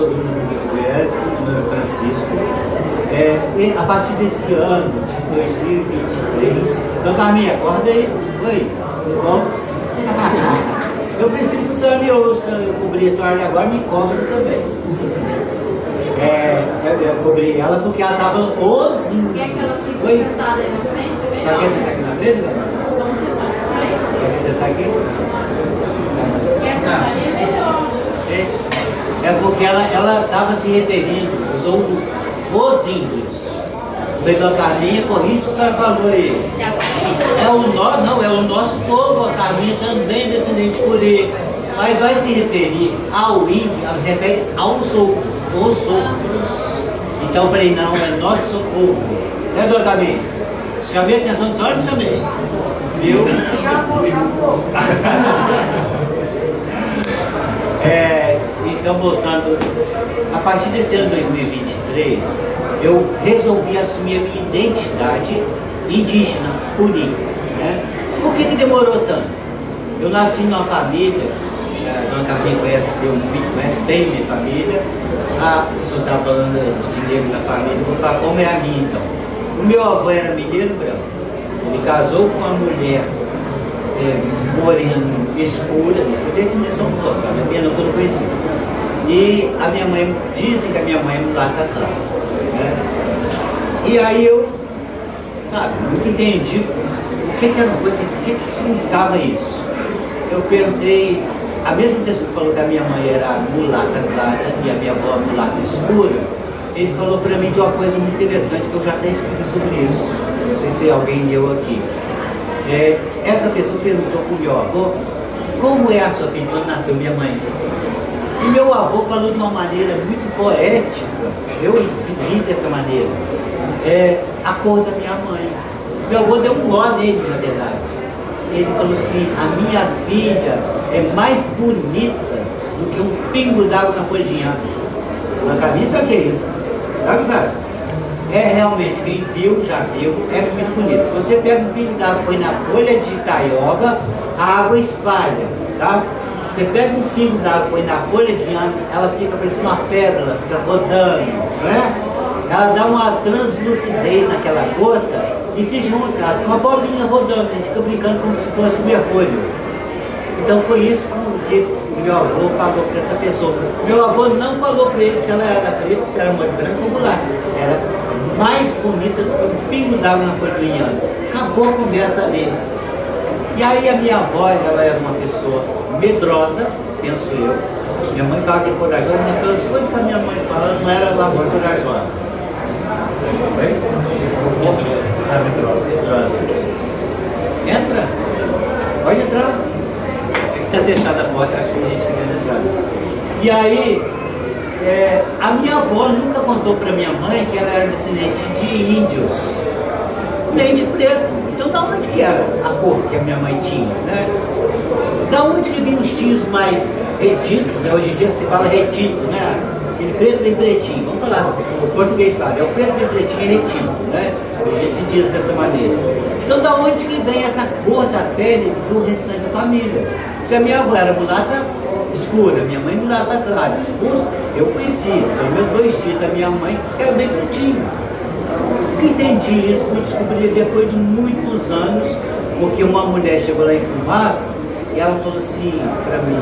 sobrinho que conhece, meu nome é Francisco. E a partir desse ano, de 2023, então Carminha, acorda aí. Oi, tudo bom? Eu preciso que o senhor me ouça, eu cobri esse horário agora, me cobra também. Eu cobri ela porque ela estava ozinha. Quer que ela fique sentada aí na frente? Só quer sentar aqui na frente, né? Vamos sentar na frente. Só quer sentar aqui? Quer sentar ali é melhor. É porque ela estava se referindo, usou os índios. O vereador Carminha, corrige o que a senhora falou aí. É o nosso povo, a Carminha também é descendente de Curi. Mas vai se referir ao índio, ela se refere aos outros, os outros. Então eu falei, não, é nosso povo. Né, doutor Carminha? Chamei a atenção do senhor ou não chamei? Viu? Chamou. Então, mostrando, a partir desse ano 2023, eu resolvi assumir a minha identidade indígena, Curi. Né? Por que demorou tanto? Eu nasci numa família, a dona Carminha conhece bem minha família. O senhor estava falando de negro na família, vou falar como é a minha então. O meu avô era mineiro branco, ele casou com uma mulher morena escura, isso é definição dos outros, a minha não, que eu não conhecia. E a minha mãe, dizem que a minha mãe é mulata clara. Né? E aí eu, nunca entendi o que significava isso. Eu perguntei, a mesma pessoa que falou que a minha mãe era mulata clara e a minha avó mulata escura, ele falou para mim de uma coisa muito interessante que eu já até expliquei sobre isso. Não sei se alguém leu aqui. Essa pessoa perguntou para o meu avô como é a sua filha quando nasceu minha mãe. E meu avô falou de uma maneira muito poética, eu entendi dessa maneira, a cor da minha mãe. Meu avô deu um nó nele, na verdade. Ele falou assim, a minha filha é mais bonita do que um pingo d'água na folha de inhame. Na camisa, o que é isso? Sabe? Realmente, quem viu, já viu, é muito bonito. Se você pega um pingo d'água e põe na folha de itaioba, a água espalha, tá? Você pega um pingo d'água e põe na folha de inhame, ela fica parecendo uma pérola, fica rodando, né? Ela dá uma translucidez naquela gota e se junta, ela fica uma bolinha rodando, a gente fica brincando como se fosse mergulho. Então foi isso que o meu avô falou para essa pessoa. Meu avô não falou para ele se ela era preta, se era mulher branca ou mulata. Era mais bonita do que um pingo d'água na folha do inhame. Acabou a conversa ali. E aí a minha avó, ela era uma pessoa medrosa, penso eu. Minha mãe fala que é corajosa, mas pelas coisas que a minha mãe fala, não era lá muito corajosa. Oi? Medrosa. Entra. Pode entrar. Está fechada a porta, acho que a gente quer entrar. E aí, a minha avó nunca contou para minha mãe que ela era descendente de índios, nem de preto. Então, da onde que era a cor que a minha mãe tinha, né? Da onde que vinham os tios mais retidos, né? Hoje em dia se fala retito, né? Aquele preto bem pretinho, vamos falar, o português fala, é o preto bem pretinho e retido, né? Hoje se diz dessa maneira. Então, da onde que vem essa cor da pele do restante da família? Se a minha avó era mulata escura, minha mãe mulata clara, eu conheci, pelo menos 2 tios da minha mãe, que era bem pretinho. Eu entendi isso, fui descobrir depois de muitos anos, porque uma mulher chegou lá em Fumaça e ela falou assim para mim,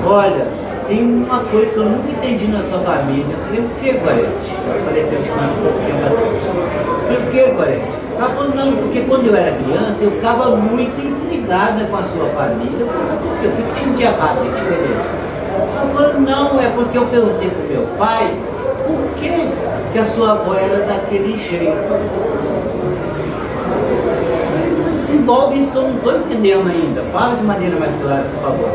olha, tem uma coisa que eu nunca entendi na sua família. Eu falei, o que, Gorete? Ela faleceu de câncer há pouco tempo atrás. Eu falei, o que, Gorete? Ela falou, não, porque quando eu era criança, eu ficava muito intrigada com a sua família. Eu falei, por quê? O que tinha de errado, diferente? Ela falou, não, é porque eu perguntei para o meu pai, por que a sua avó era daquele jeito? Desenvolve isso que eu não estou entendendo ainda. Fala de maneira mais clara, por favor.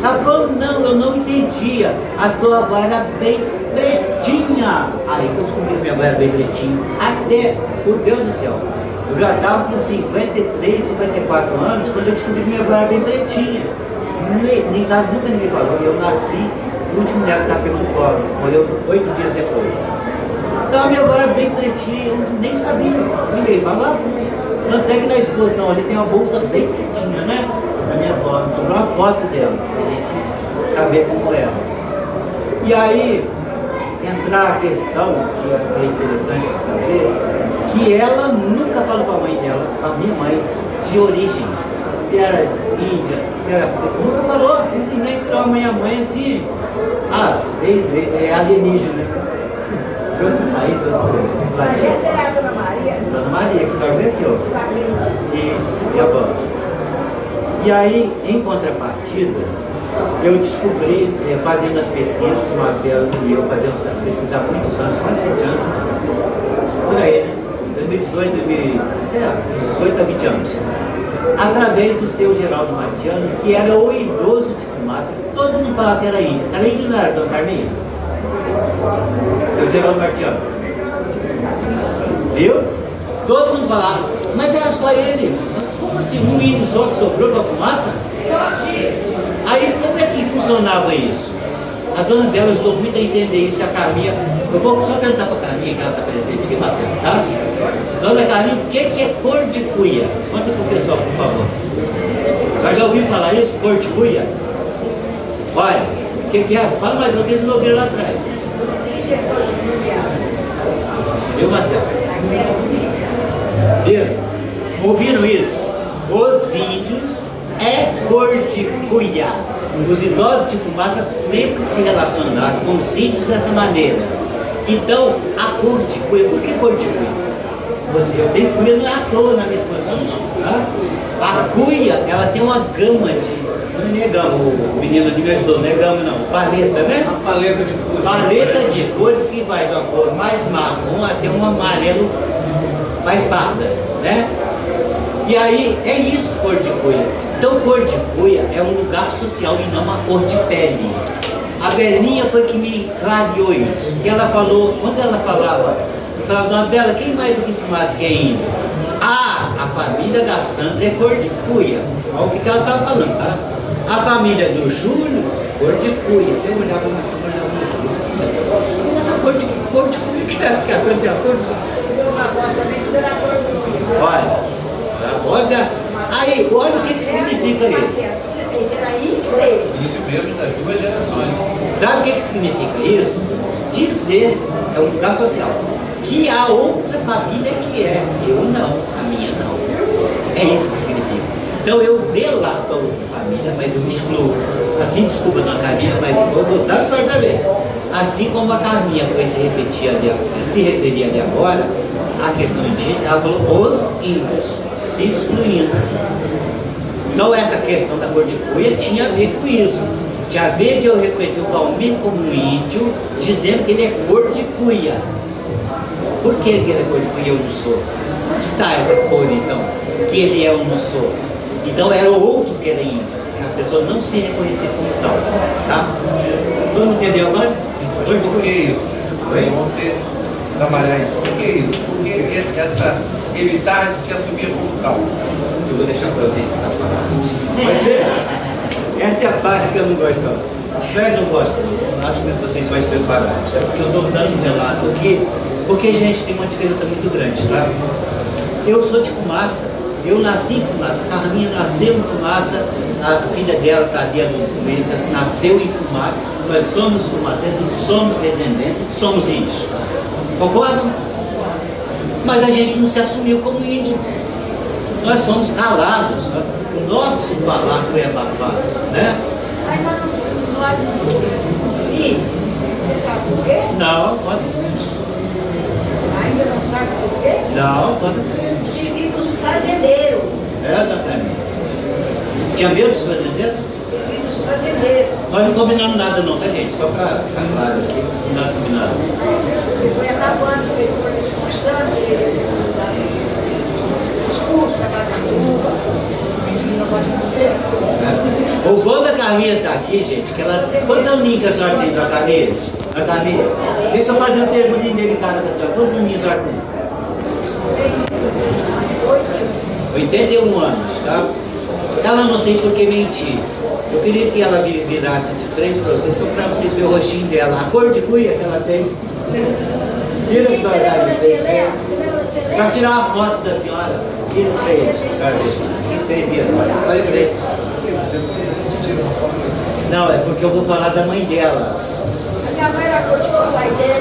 Ela falou, não, eu não entendia. A tua avó era bem pretinha. Aí que eu descobri que minha avó era bem pretinha. Até, por Deus do céu, eu já estava com 53, 54 anos quando eu descobri que minha avó era bem pretinha. Nunca ninguém falou. Eu nasci, o último neto estava pegando colo. Morreu 8 dias depois. Então a minha avó era bem pretinha, eu nem sabia. Ninguém falava. Tanto é que na exposição ali tem uma bolsa bem pretinha, né? Da minha avó, tirou uma foto dela, pra gente saber como era. E aí, entrar a questão, que é interessante de saber, que ela nunca falou para a mãe dela, para a minha mãe, de origens. Se era índia, se era... Nunca falou, simplesmente tirou a minha mãe assim. Ah, é alienígena. De outro país, de outro planeta. Essa é a Dona Maria? Dona Maria, que só cresceu. Isso, e a banda. E aí, em contrapartida, eu descobri, fazendo as pesquisas, o Marcelo e eu fazendo essas pesquisas há muitos anos, quase 20 anos, por aí, né? 2018, 18 a 20 anos. Através do seu Geraldo Martiano, que era o idoso de fumaça, todo mundo falava que era índio. Era índio, não era, Dona Carminha? Seu Geraldo Martiano. Viu? Todo mundo falava, mas era só ele. Como assim, um índio só que sobrou para a fumaça? Aí, como é que funcionava isso? A dona dela ajudou muito a entender isso, a Carminha. Eu vou só perguntar para a Carminha, que ela está presente aqui, Marcelo, tá? Dona Carminha, o que é cor de cuia? Conta para o pessoal, por favor. Já ouviu falar isso? Cor de cuia? Olha, o que é? Fala mais ou menos, não ouviram lá atrás. Viu, Marcelo? Viu? Ouviram isso? Os índios é cor de cuia. Os idosos de fumaça sempre se relacionaram com os índios dessa maneira. Então, a cor de cuia, por que cor de cuia? Eu tenho cuia, não é à toa na minha exposição, não. Tá? A cuia, ela tem uma gama de... Não é gama, o menino ali me ajudou, não é gama não, paleta, né? Uma paleta de cores. Paleta de cores que vai de uma cor mais marrom até um amarelo mais parda, né? E aí, é isso, cor de cuia. Então, cor de cuia é um lugar social e não uma cor de pele. A Belinha foi que me clareou isso. E ela falou, quando ela falava, eu falava, Dona Bela, quem mais aqui fumaça que é índio? Ah, a família da Sandra é cor de cuia. Olha o que ela estava falando, tá? A família do Júlio, cor de cuia. Eu olhava na Sandra, olhava no Júlio. E essa cor de cuia que é essa que a Sandra tem a cor de... Meus avós também tudo era cor de cuia. Olha. Aí, olha o que significa isso. Esse era índio dele. Índio mesmo das duas gerações. Sabe o que significa isso? Dizer, é um lugar social, que a outra família que é, eu não, a minha não. É isso que significa. Então eu delato a outra família, mas eu excluo. Assim, desculpa, Dona Carminha, mas eu vou botar isso outra vez. Assim como a Carminha foi se referir ali agora, a questão indígena, ela falou os índios, se excluindo. Então essa questão da cor de cuia tinha a ver com isso. Tinha a ver de eu reconhecer o Palmiro como um índio, dizendo que ele é cor de cuia. Por que ele é cor de cuia e eu não sou? Onde está essa cor então? Que ele é ou não sou? Então era o outro que era índio. A pessoa não se reconhecer como tal. Tá? Todo mundo entendeu agora? Por que isso? Oi? Você trabalhar isso. Por que isso? Por que essa evitar de se assumir como tal? Eu vou deixar para vocês essa parte. Pode ser? Essa é a parte que eu não gosto, não. Eu não gosto, não. Acho que vocês vão se preparar. É porque eu estou dando um relato aqui, porque, gente, tem uma diferença muito grande, tá? Eu sou de fumaça, eu nasci em fumaça, a Carminha nasceu em fumaça, a filha dela, Thalia Luiza, nasceu em fumaça, nós somos fumacenses, somos residentes, somos índios. Concordam? Mas a gente não se assumiu como índio. Nós fomos calados, o nosso falar foi abafado, né? Mas nós não índio. Você sabe por quê? Não, pode. Ainda não sabe por quê? Não, pode. Civis fazendeiros. É, Natália. Tinha medo dos fazendeiros? Civis fazendeiros. Nós não combinamos nada não, tá gente? Só para ficar claro aqui, não é combinado. Ele foi acabando, fez uma discussão, discurso, trabalho na rua. O bom da Carminha tá aqui, gente, que ela... Quantos aninhos que a senhora tem, Dona Carminha? Dona Carminha, deixa eu fazer uma pergunta indelicada para a senhora. Quantos aninhos a senhora tem? 81 anos, tá? Ela não tem por que mentir. Eu queria que ela virasse de frente para vocês, só para vocês verem o rostinho dela. A cor de cuia que ela tem. Vira para a Carminha. Para tirar a foto da senhora. Vira para ele, senhora. Olha para ele. Não, é porque eu vou falar da mãe dela. A minha mãe era cor de pai dela.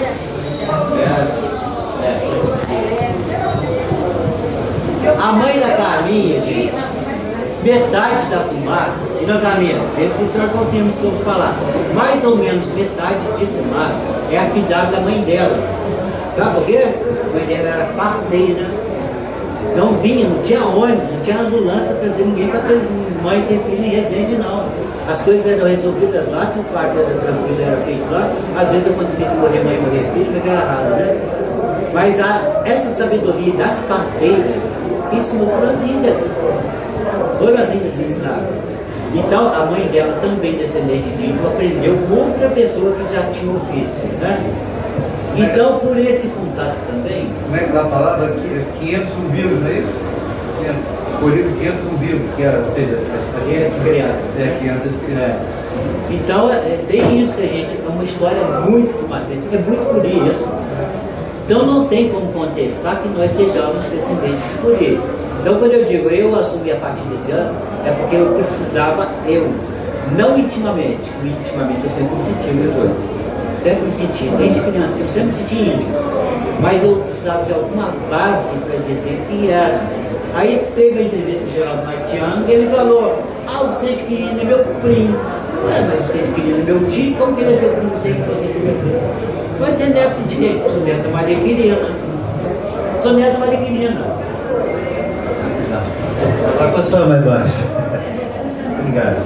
metade da fumaça, e na caminha, vê se o senhor confirma se eu falar, mais ou menos metade de fumaça é a filhada da mãe dela. Sabe por quê? A mãe dela era parteira. Não vinha, não tinha ônibus, não tinha ambulância para trazer ninguém para ter mãe ter filho em Resende, não. As coisas eram resolvidas lá, se o parto era tranquilo, era feito lá. Às vezes acontecia que morrer mãe e morrer filho, mas era raro, né? Mas essa sabedoria das parteiras ensinou para as índias. Foram as índias que ensinaram. Então a mãe dela, também descendente de índio, aprendeu com outra pessoa que já tinha ofício, né? Então, por esse contato também... Como é que ela falava? 500 umbigos, não é isso? Tinha colhido 500 umbigos, que era, ou seja, 500 crianças. É, 500 crianças. Então, tem isso, gente, é uma história muito fumacenta, é muito por isso. Então, não tem como contestar que nós sejamos descendentes de Curi. Então, quando eu digo eu assumi a partir desse ano, é porque eu precisava, não intimamente, eu sempre me senti meu jogo. Sempre me senti, desde criança, eu sempre me senti índio. Mas eu precisava de alguma base para dizer que era. Aí teve a entrevista com o Geraldo Martiano e ele falou, o Vicente Quirino é meu primo. Ué, mas o Vicente Quirino é meu tio, como que ele é seu primo? Você que você é meu primo. Mas você é neto de quem? Sou neto da Maria Quirina. Sou neto da Maria Quirina. Vai pastor mais baixo. Obrigado.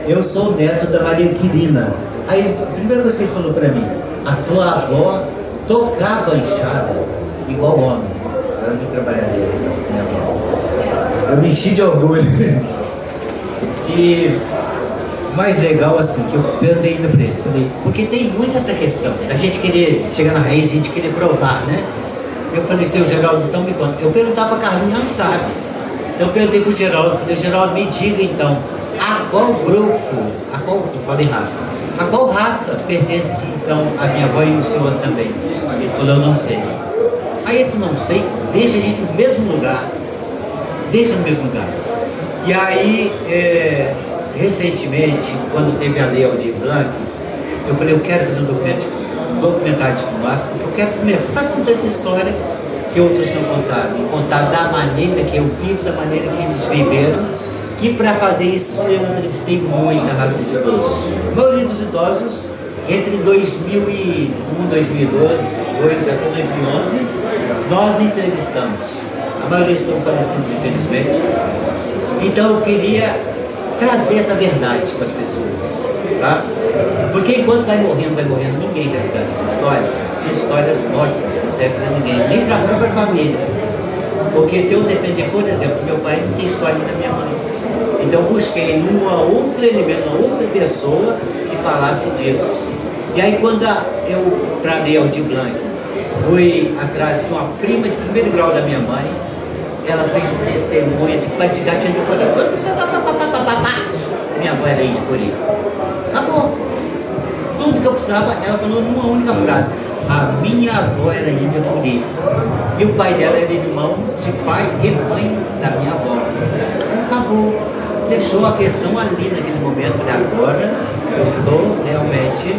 Eu sou neto da Maria Quirina. Aí, a primeira coisa que ele falou para mim, a tua avó tocava enxada igual homem. Eu fui trabalhar dele, minha avó. Eu me enchi de orgulho. E o mais legal, assim, que eu perguntei ainda para ele, falei, porque tem muito essa questão, da gente querer chegar na raiz, a gente querer provar, né? Eu falei, seu Geraldo, então me conta. Eu perguntava para a Carlinha, ela não sabe. Então eu perguntei para o Geraldo, falei, Geraldo, me diga então, a qual grupo, eu falei raça, a qual raça pertence então a minha avó e o senhor também? Ele falou, eu não sei. Aí esse não sei, deixa a gente no mesmo lugar. Deixa no mesmo lugar. E aí, recentemente, quando teve a Lei Aldir Blanc, eu falei, eu quero fazer um documentário de fumaça, porque eu quero começar a contar essa história que outros não contaram. E contar da maneira que eu vivo, da maneira que eles viveram. Que para fazer isso eu entrevistei muita raça de idosos. A maioria dos idosos, entre 2001, 2012, até 2011, nós entrevistamos. A maioria estão falecidos, infelizmente. Então eu queria trazer essa verdade para as pessoas, tá? Porque enquanto vai morrendo, ninguém resgata essa história. São histórias mortas, que não servem para ninguém, nem para a própria família. Porque se eu depender, por exemplo, meu pai não tem história da minha mãe. Então busquei numa outra elemento, uma outra pessoa que falasse disso. E aí quando eu, para ler Aldir Blanc, fui atrás de uma prima de primeiro grau da minha mãe, ela fez um testemunho assim, para de gatinha de Cori. Minha avó era índia Cori. Acabou. Tudo que eu precisava, ela falou numa única frase. A minha avó era índia Cori. E o pai dela era irmão de pai e mãe da minha avó. Acabou. Deixou a questão ali naquele momento de agora. Eu estou realmente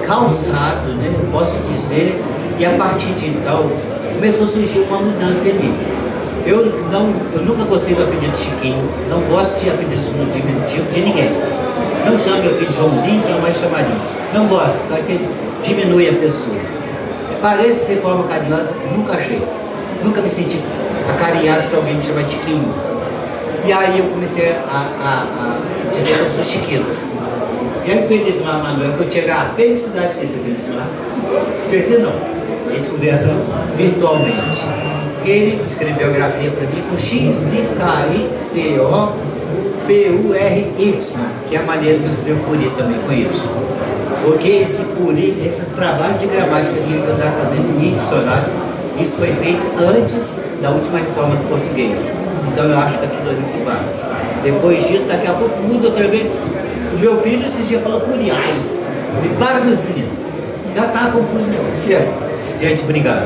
calçado, né? Eu posso dizer. E a partir de então, começou a surgir uma mudança em mim. Eu nunca gostei do apelido Chiquinho. Não gosto de apelidos no diminutivo de ninguém. Não chamo meu filho de Joãozinho, que é o mais chamadinho. Não gosto, porque diminui a pessoa. Parece ser forma carinhosa, nunca achei. Nunca me senti acarinhado para alguém me chamar de Chiquinho. E aí eu comecei a dizer que eu sou Chiquinho. E aí o Felismar Manuel, que eu tinha a felicidade de conhecer o Felismar. Conhecer não, a gente conversa virtualmente. Ele escreveu a biografia para mim com X-I-K-I-T-O-P-U-R-Y, que é a maneira que eu escrevo Curi também com Y. Porque esse Curi, esse trabalho de gramática que eles andaram fazendo em dicionário, isso foi feito antes da última reforma do português. Então eu acho que aquilo ali que vale. Depois disso, daqui a pouco muda outra vez. O meu filho esses dias falou Curi. Ai, me para, meus meninos. Já está confuso, meu. Chega. Gente, obrigado.